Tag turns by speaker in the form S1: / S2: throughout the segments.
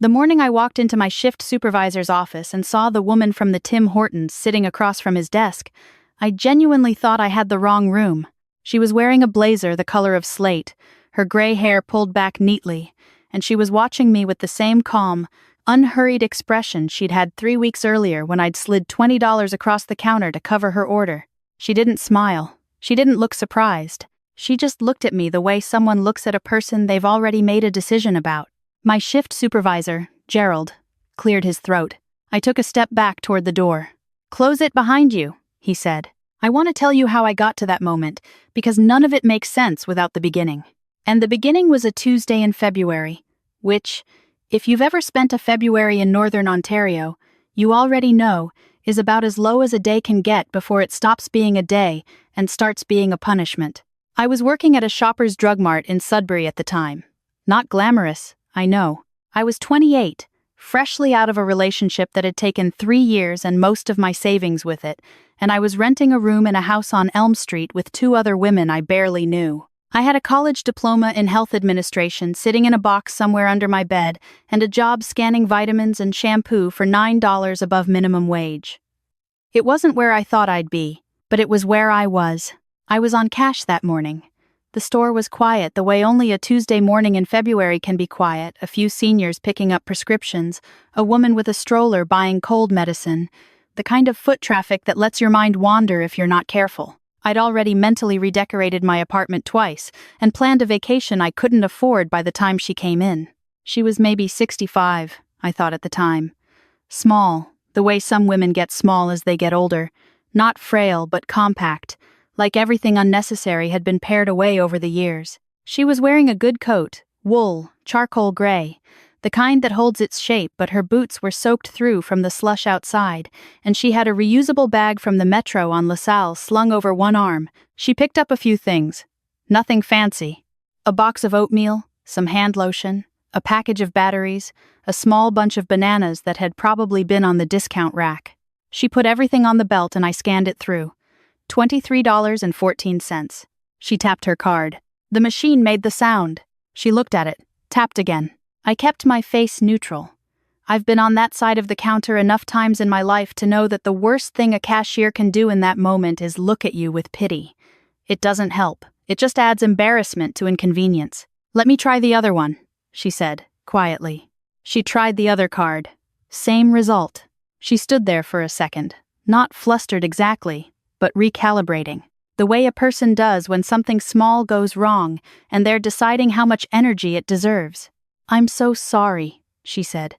S1: The morning I walked into my shift supervisor's office and saw the woman from the Tim Hortons sitting across from his desk, I genuinely thought I had the wrong room. She was wearing a blazer the color of slate, her gray hair pulled back neatly, and she was watching me with the same calm, unhurried expression she'd had 3 weeks earlier when I'd slid $20 across the counter to cover her order. She didn't smile. She didn't look surprised. She just looked at me the way someone looks at a person they've already made a decision about. My shift supervisor, Gerald, cleared his throat. I took a step back toward the door. "Close it behind you," he said. "I want to tell you how I got to that moment, because none of it makes sense without the beginning." And the beginning was a Tuesday in February, which, if you've ever spent a February in Northern Ontario, you already know is about as low as a day can get before it stops being a day and starts being a punishment. I was working at a Shoppers Drug Mart in Sudbury at the time. Not glamorous, I know. I was 28, freshly out of a relationship that had taken 3 years and most of my savings with it, and I was renting a room in a house on Elm Street with 2 other women I barely knew. I had a college diploma in health administration sitting in a box somewhere under my bed, and a job scanning vitamins and shampoo for $9 above minimum wage. It wasn't where I thought I'd be, but it was where I was. I was on cash that morning. The store was quiet the way only a Tuesday morning in February can be quiet, a few seniors picking up prescriptions, a woman with a stroller buying cold medicine, the kind of foot traffic that lets your mind wander if you're not careful. I'd already mentally redecorated my apartment twice and planned a vacation I couldn't afford by the time she came in. She was maybe 65, I thought at the time. Small, the way some women get small as they get older. Not frail, but compact, like everything unnecessary had been pared away over the years. She was wearing a good coat, wool, charcoal gray, the kind that holds its shape, but her boots were soaked through from the slush outside, and she had a reusable bag from the metro on LaSalle slung over one arm. She picked up a few things. Nothing fancy. A box of oatmeal, some hand lotion, a package of batteries, a small bunch of bananas that had probably been on the discount rack. She put everything on the belt and I scanned it through. $23.14. She tapped her card. The machine made the sound. She looked at it, tapped again. I kept my face neutral. I've been on that side of the counter enough times in my life to know that the worst thing a cashier can do in that moment is look at you with pity. It doesn't help. It just adds embarrassment to inconvenience. "Let me try the other one," she said, quietly. She tried the other card. Same result. She stood there for a second, not flustered exactly, but recalibrating. The way a person does when something small goes wrong and they're deciding how much energy it deserves. "I'm so sorry," she said.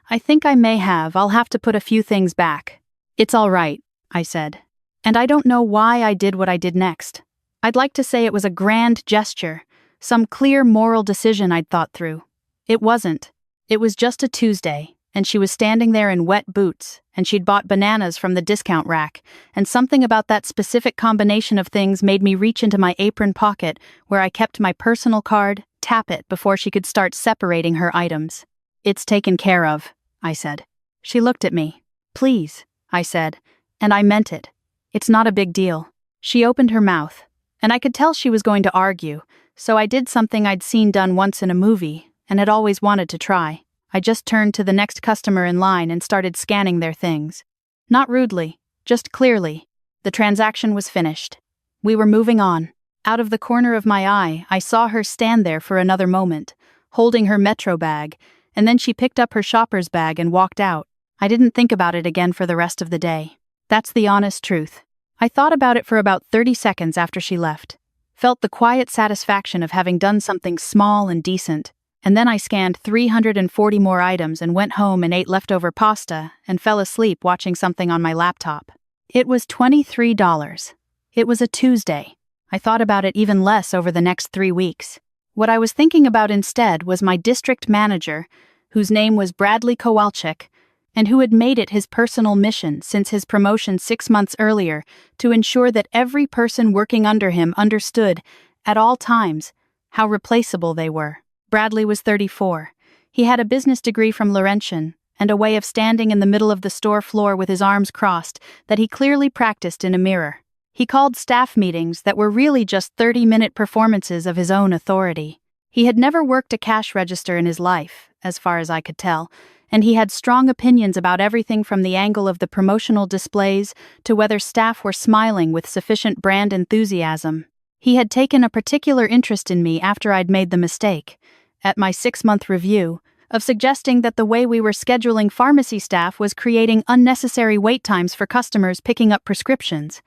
S1: "I think I may have. I'll have to put a few things back." "It's all right," I said. And I don't know why I did what I did next. I'd like to say it was a grand gesture, some clear moral decision I'd thought through. It wasn't. It was just a Tuesday, and she was standing there in wet boots, and she'd bought bananas from the discount rack, and something about that specific combination of things made me reach into my apron pocket where I kept my personal card, tap it before she could start separating her items. "It's taken care of," I said. She looked at me. "Please," I said, and I meant it. "It's not a big deal." She opened her mouth, and I could tell she was going to argue, so I did something I'd seen done once in a movie and had always wanted to try. I just turned to the next customer in line and started scanning their things. Not rudely, just clearly. The transaction was finished. We were moving on. Out of the corner of my eye, I saw her stand there for another moment, holding her metro bag, and then she picked up her shopper's bag and walked out. I didn't think about it again for the rest of the day. That's the honest truth. I thought about it for about 30 seconds after she left, felt the quiet satisfaction of having done something small and decent, and then I scanned 340 more items and went home and ate leftover pasta and fell asleep watching something on my laptop. It was $23. It was a Tuesday. I thought about it even less over the next 3 weeks. What I was thinking about instead was my district manager, whose name was Bradley Kowalczyk, and who had made it his personal mission since his promotion 6 months earlier to ensure that every person working under him understood, at all times, how replaceable they were. Bradley was 34. He had a business degree from Laurentian and a way of standing in the middle of the store floor with his arms crossed that he clearly practiced in a mirror. He called staff meetings that were really just 30-minute performances of his own authority. He had never worked a cash register in his life, as far as I could tell, and he had strong opinions about everything from the angle of the promotional displays to whether staff were smiling with sufficient brand enthusiasm. He had taken a particular interest in me after I'd made the mistake, at my 6-month review, of suggesting that the way we were scheduling pharmacy staff was creating unnecessary wait times for customers picking up prescriptions.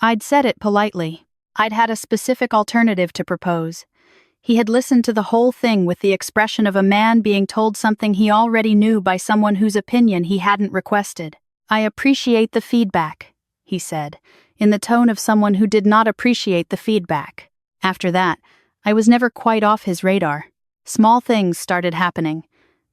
S1: I'd said it politely. I'd had a specific alternative to propose. He had listened to the whole thing with the expression of a man being told something he already knew by someone whose opinion he hadn't requested. "I appreciate the feedback," he said, in the tone of someone who did not appreciate the feedback. After that, I was never quite off his radar. Small things started happening.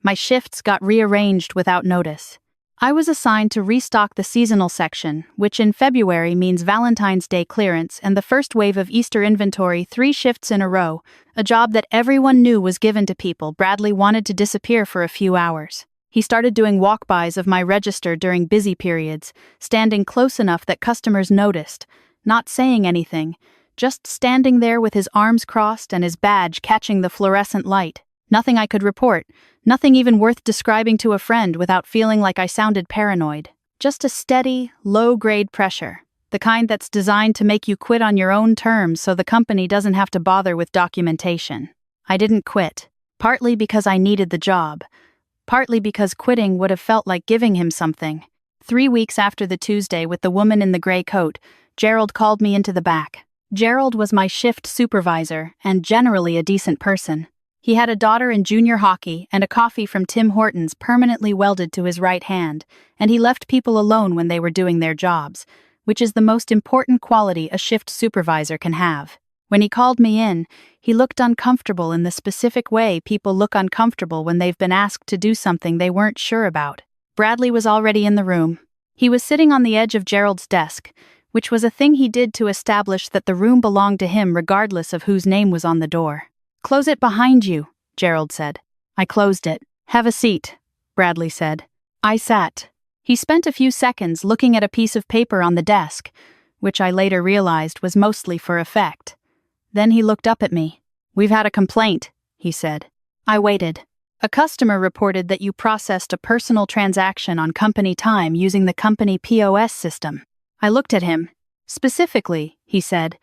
S1: My shifts got rearranged without notice. I was assigned to restock the seasonal section, which in February means Valentine's Day clearance and the first wave of Easter inventory 3 shifts in a row, a job that everyone knew was given to people Bradley wanted to disappear for a few hours. He started doing walk-bys of my register during busy periods, standing close enough that customers noticed, not saying anything, just standing there with his arms crossed and his badge catching the fluorescent light. Nothing I could report, nothing even worth describing to a friend without feeling like I sounded paranoid. Just a steady, low-grade pressure, the kind that's designed to make you quit on your own terms so the company doesn't have to bother with documentation. I didn't quit, partly because I needed the job, partly because quitting would have felt like giving him something. 3 weeks after the Tuesday with the woman in the gray coat, Gerald called me into the back. Gerald was my shift supervisor and generally a decent person. He had a daughter in junior hockey and a coffee from Tim Hortons permanently welded to his right hand, and he left people alone when they were doing their jobs, which is the most important quality a shift supervisor can have. When he called me in, he looked uncomfortable in the specific way people look uncomfortable when they've been asked to do something they weren't sure about. Bradley was already in the room. He was sitting on the edge of Gerald's desk, which was a thing he did to establish that the room belonged to him regardless of whose name was on the door. "Close it behind you," Gerald said. I closed it. "Have a seat," Bradley said. I sat. He spent a few seconds looking at a piece of paper on the desk, which I later realized was mostly for effect. Then he looked up at me. "We've had a complaint," he said. I waited. "A customer reported that you processed a personal transaction on company time using the company POS system." I looked at him. "Specifically," he said,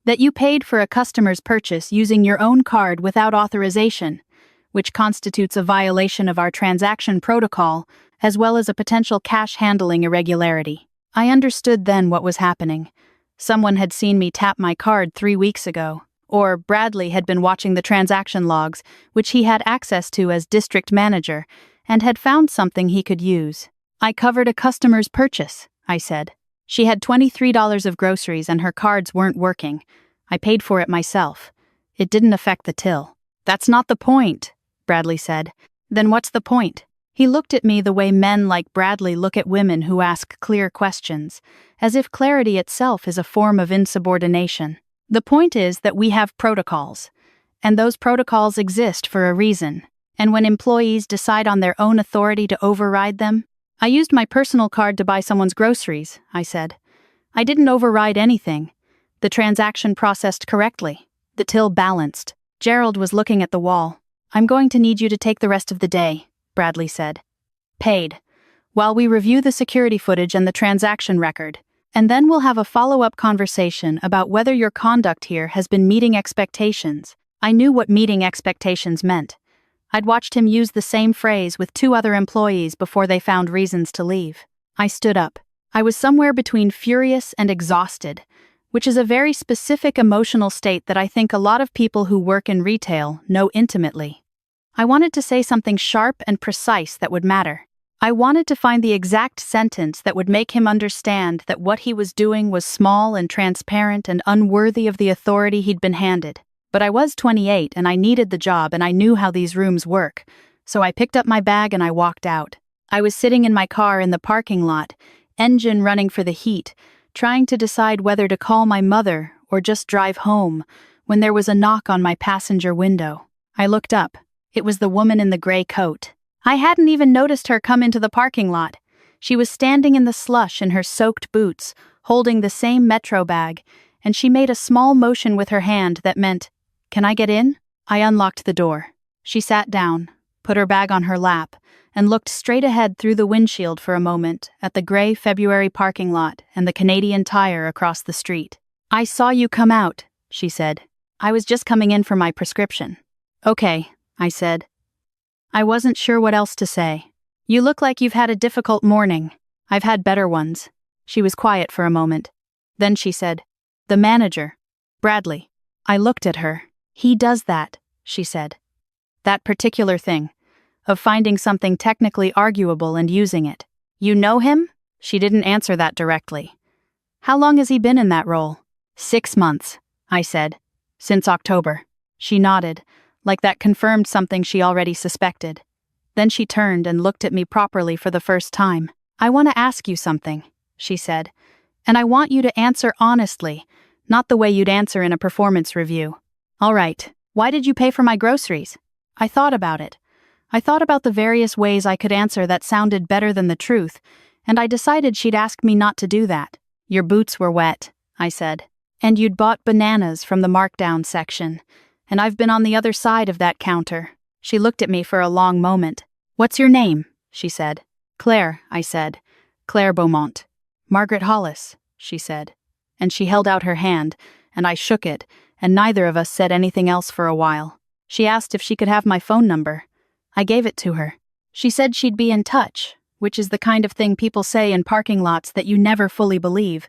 S1: "that you paid for a customer's purchase using your own card without authorization, which constitutes a violation of our transaction protocol, as well as a potential cash handling irregularity." I understood then what was happening. Someone had seen me tap my card 3 weeks ago, or Bradley had been watching the transaction logs, which he had access to as district manager, and had found something he could use. "I covered a customer's purchase," I said. "She had $23 of groceries and her cards weren't working. I paid for it myself. It didn't affect the till." "That's not the point," Bradley said. "Then what's the point?" He looked at me the way men like Bradley look at women who ask clear questions, as if clarity itself is a form of insubordination. "The point is that we have protocols, and those protocols exist for a reason, and when employees decide on their own authority to override them, I used my personal card to buy someone's groceries," I said. "I didn't override anything. The transaction processed correctly. The till balanced." Gerald was looking at the wall. "I'm going to need you to take the rest of the day," Bradley said. "Paid. While we review the security footage and the transaction record, and then we'll have a follow-up conversation about whether your conduct here has been meeting expectations." I knew what meeting expectations meant. I'd watched him use the same phrase with 2 other employees before they found reasons to leave. I stood up. I was somewhere between furious and exhausted, which is a very specific emotional state that I think a lot of people who work in retail know intimately. I wanted to say something sharp and precise that would matter. I wanted to find the exact sentence that would make him understand that what he was doing was small and transparent and unworthy of the authority he'd been handed. But I was 28 and I needed the job and I knew how these rooms work, so I picked up my bag and I walked out. I was sitting in my car in the parking lot, engine running for the heat, trying to decide whether to call my mother or just drive home, when there was a knock on my passenger window. I looked up. It was the woman in the gray coat. I hadn't even noticed her come into the parking lot. She was standing in the slush in her soaked boots, holding the same Metro bag, and she made a small motion with her hand that meant, "Can I get in?" I unlocked the door. She sat down, put her bag on her lap, and looked straight ahead through the windshield for a moment at the gray February parking lot and the Canadian Tire across the street. "I saw you come out," she said. "I was just coming in for my prescription." "Okay," I said. I wasn't sure what else to say. "You look like you've had a difficult morning." "I've had better ones." She was quiet for a moment. Then she said, "The manager, Bradley." I looked at her. "He does that," she said. "That particular thing, of finding something technically arguable and using it. You know him?" She didn't answer that directly. "How long has he been in that role?" 6 months, I said. "Since October." She nodded, like that confirmed something she already suspected. Then she turned and looked at me properly for the first time. "I want to ask you something," she said. "And I want you to answer honestly, not the way you'd answer in a performance review." "All right, why did you pay for my groceries?" I thought about it. I thought about the various ways I could answer that sounded better than the truth, and I decided she'd ask me not to do that. "Your boots were wet," I said. "And you'd bought bananas from the markdown section. And I've been on the other side of that counter." She looked at me for a long moment. "What's your name?" she said. "Claire," I said. "Claire Beaumont." "Margaret Hollis," she said. And she held out her hand, and I shook it, and neither of us said anything else for a while. She asked if she could have my phone number. I gave it to her. She said she'd be in touch, which is the kind of thing people say in parking lots that you never fully believe.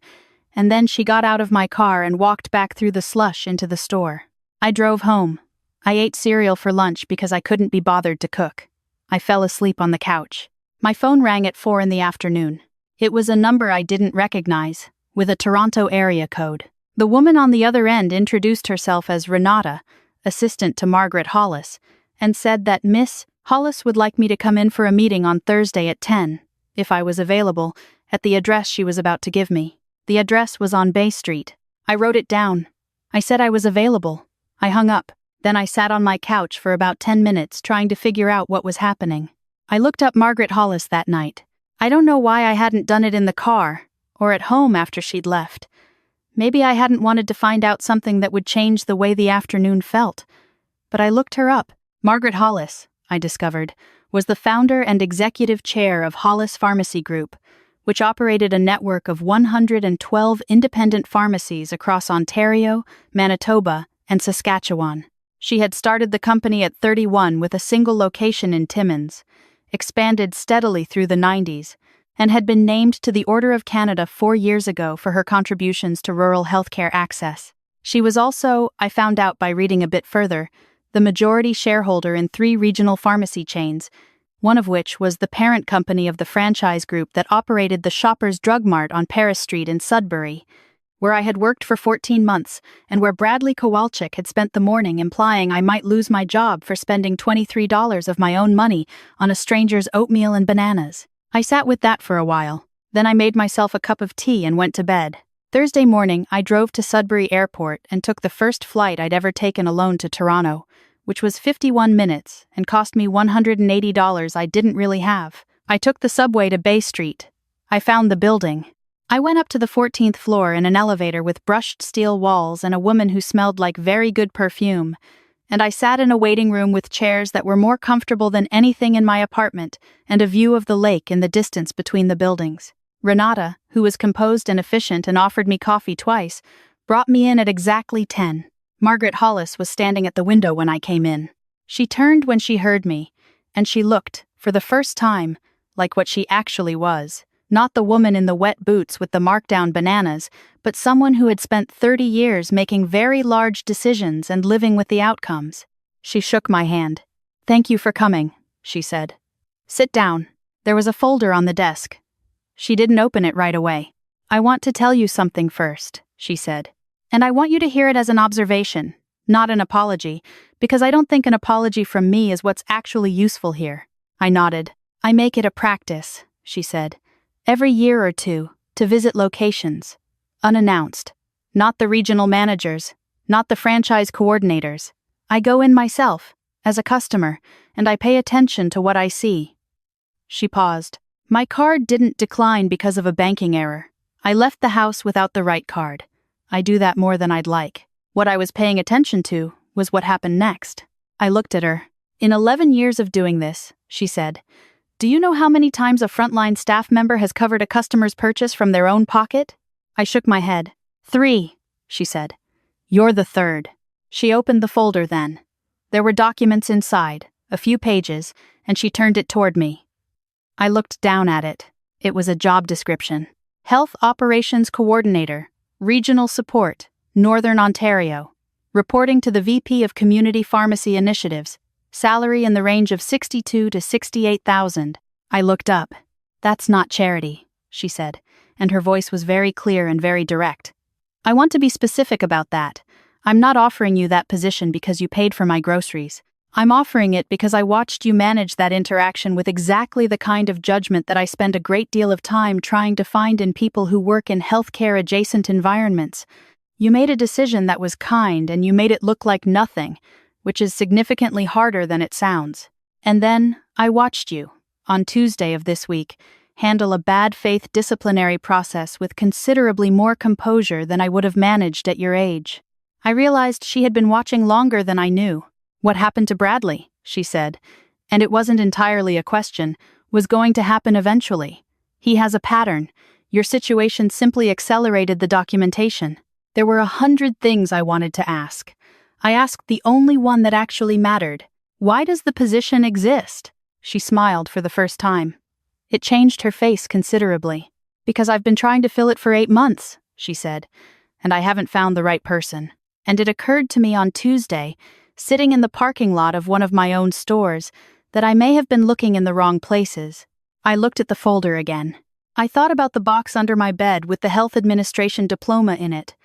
S1: And then she got out of my car and walked back through the slush into the store. I drove home. I ate cereal for lunch because I couldn't be bothered to cook. I fell asleep on the couch. My phone rang at 4 in the afternoon. It was a number I didn't recognize, with a Toronto area code. The woman on the other end introduced herself as Renata, assistant to Margaret Hollis, and said that Miss Hollis would like me to come in for a meeting on Thursday at 10, if I was available, at the address she was about to give me. The address was on Bay Street. I wrote it down. I said I was available. I hung up. Then I sat on my couch for about 10 minutes trying to figure out what was happening. I looked up Margaret Hollis that night. I don't know why I hadn't done it in the car, or at home after she'd left. Maybe I hadn't wanted to find out something that would change the way the afternoon felt. But I looked her up. Margaret Hollis, I discovered, was the founder and executive chair of Hollis Pharmacy Group, which operated a network of 112 independent pharmacies across Ontario, Manitoba, and Saskatchewan. She had started the company at 31 with a single location in Timmins, expanded steadily through the 90s, and had been named to the Order of Canada 4 years ago for her contributions to rural healthcare access. She was also, I found out by reading a bit further, the majority shareholder in 3 regional pharmacy chains, one of which was the parent company of the franchise group that operated the Shoppers Drug Mart on Paris Street in Sudbury, where I had worked for 14 months and where Bradley Kowalczyk had spent the morning implying I might lose my job for spending $23 of my own money on a stranger's oatmeal and bananas. I sat with that for a while. Then I made myself a cup of tea and went to bed. Thursday morning, I drove to Sudbury Airport and took the first flight I'd ever taken alone to Toronto, which was 51 minutes and cost me $180 I didn't really have. I took the subway to Bay Street. I found the building. I went up to the 14th floor in an elevator with brushed steel walls and a woman who smelled like very good perfume, and I sat in a waiting room with chairs that were more comfortable than anything in my apartment and a view of the lake in the distance between the buildings. Renata, who was composed and efficient and offered me coffee twice, brought me in at exactly 10. Margaret Hollis was standing at the window when I came in. She turned when she heard me, and she looked, for the first time, like what she actually was. Not the woman in the wet boots with the markdown bananas, but someone who had spent 30 years making very large decisions and living with the outcomes. She shook my hand. "Thank you for coming," she said. "Sit down." There was a folder on the desk. She didn't open it right away. "I want to tell you something first," she said. "And I want you to hear it as an observation, not an apology, because I don't think an apology from me is what's actually useful here." I nodded. "I make it a practice," she said, "every year or two, to visit locations, unannounced. Not the regional managers, not the franchise coordinators. I go in myself, as a customer, and I pay attention to what I see." She paused. "My card didn't decline because of a banking error. I left the house without the right card. I do that more than I'd like. What I was paying attention to was what happened next." I looked at her. In 11 years of doing this, she said, do you know how many times a frontline staff member has covered a customer's purchase from their own pocket? I shook my head. 3, she said. You're the third. She opened the folder then. There were documents inside, a few pages, and she turned it toward me. I looked down at it. It was a job description. Health Operations Coordinator, Regional Support, Northern Ontario. Reporting to the VP of Community Pharmacy Initiatives. Salary in the range of $62,000 to $68,000. I looked up. That's not charity, she said, and her voice was very clear and very direct. I want to be specific about that. I'm not offering you that position because you paid for my groceries. I'm offering it because I watched you manage that interaction with exactly the kind of judgment that I spend a great deal of time trying to find in people who work in healthcare-adjacent environments. You made a decision that was kind and you made it look like nothing, which is significantly harder than it sounds. And then, I watched you, on Tuesday of this week, handle a bad faith disciplinary process with considerably more composure than I would have managed at your age. I realized she had been watching longer than I knew. What happened to Bradley, she said, and it wasn't entirely a question, was going to happen eventually. He has a pattern. Your situation simply accelerated the documentation. There were 100 things I wanted to ask. I asked the only one that actually mattered. Why does the position exist? She smiled for the first time. It changed her face considerably. Because I've been trying to fill it for 8 months, she said, and I haven't found the right person. And it occurred to me on Tuesday, sitting in the parking lot of one of my own stores, that I may have been looking in the wrong places. I looked at the folder again. I thought about the box under my bed with the health administration diploma in it.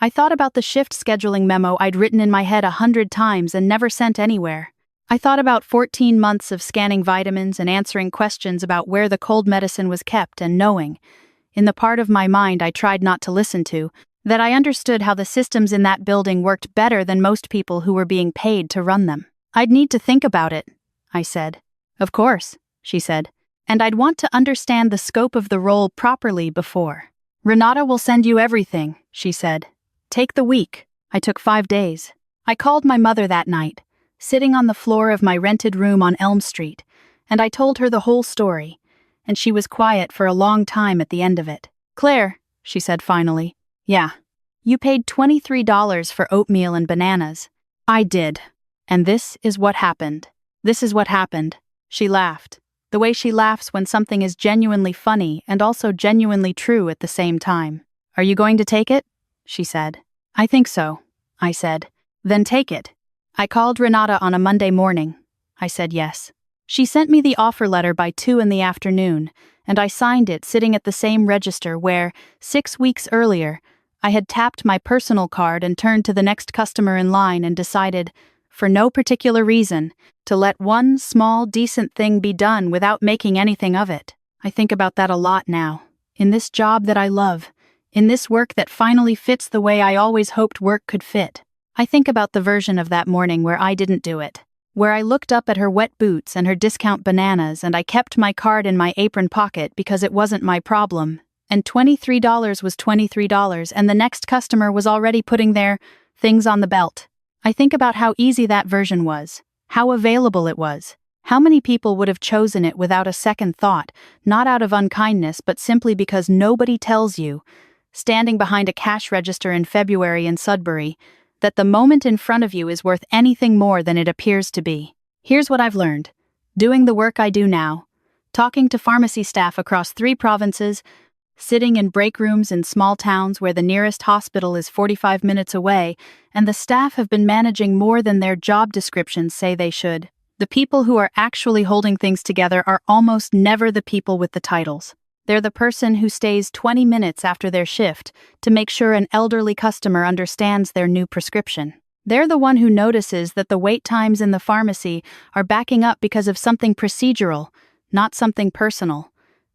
S1: I thought about the shift scheduling memo I'd written in my head 100 times and never sent anywhere. I thought about 14 months of scanning vitamins and answering questions about where the cold medicine was kept and knowing, in the part of my mind I tried not to listen to, that I understood how the systems in that building worked better than most people who were being paid to run them. I'd need to think about it, I said. Of course, she said, and I'd want to understand the scope of the role properly before. Renata will send you everything, she said. Take the week. I took 5 days. I called my mother that night, sitting on the floor of my rented room on Elm Street, and I told her the whole story, and she was quiet for a long time at the end of it. Claire, she said finally, yeah, you paid $23 for oatmeal and bananas. I did. And this is what happened. This is what happened. She laughed. The way she laughs when something is genuinely funny and also genuinely true at the same time. Are you going to take it? She said. I think so, I said. Then take it. I called Renata on a Monday morning. I said yes. She sent me the offer letter by 2 in the afternoon, and I signed it sitting at the same register where, 6 weeks earlier, I had tapped my personal card and turned to the next customer in line and decided, for no particular reason, to let one small, decent thing be done without making anything of it. I think about that a lot now. In this job that I love, in this work that finally fits the way I always hoped work could fit. I think about the version of that morning where I didn't do it, where I looked up at her wet boots and her discount bananas and I kept my card in my apron pocket because it wasn't my problem, and $23 was $23 and the next customer was already putting their things on the belt. I think about how easy that version was, how available it was, how many people would have chosen it without a second thought, not out of unkindness but simply because nobody tells you, standing behind a cash register in February in Sudbury, that the moment in front of you is worth anything more than it appears to be. Here's what I've learned. Doing the work I do now, talking to pharmacy staff across 3 provinces, sitting in break rooms in small towns where the nearest hospital is 45 minutes away, and the staff have been managing more than their job descriptions say they should. The people who are actually holding things together are almost never the people with the titles. They're the person who stays 20 minutes after their shift to make sure an elderly customer understands their new prescription. They're the one who notices that the wait times in the pharmacy are backing up because of something procedural, not something personal,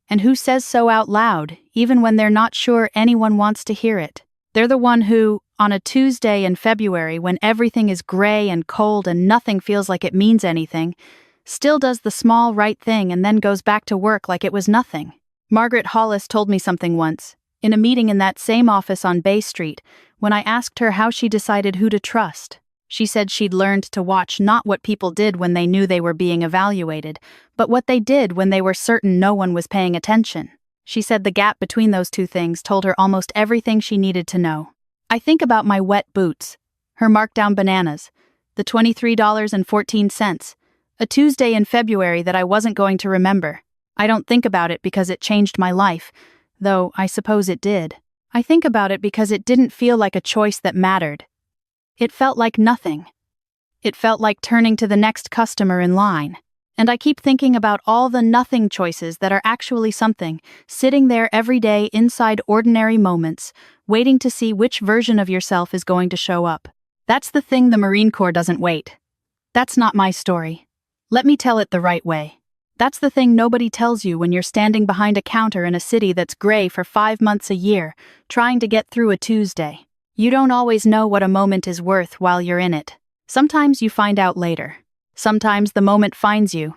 S1: and who says so out loud, even when they're not sure anyone wants to hear it. They're the one who, on a Tuesday in February when everything is gray and cold and nothing feels like it means anything, still does the small right thing and then goes back to work like it was nothing. Margaret Hollis told me something once, in a meeting in that same office on Bay Street, when I asked her how she decided who to trust. She said she'd learned to watch not what people did when they knew they were being evaluated, but what they did when they were certain no one was paying attention. She said the gap between those two things told her almost everything she needed to know. I think about my wet boots, her markdown bananas, the $23.14, a Tuesday in February that I wasn't going to remember. I don't think about it because it changed my life, though I suppose it did. I think about it because it didn't feel like a choice that mattered. It felt like nothing. It felt like turning to the next customer in line. And I keep thinking about all the nothing choices that are actually something, sitting there every day inside ordinary moments, waiting to see which version of yourself is going to show up. That's the thing the Marine Corps doesn't wait. That's not my story. Let me tell it the right way. That's the thing nobody tells you when you're standing behind a counter in a city that's gray for 5 months a year, trying to get through a Tuesday. You don't always know what a moment is worth while you're in it. Sometimes you find out later. Sometimes the moment finds you,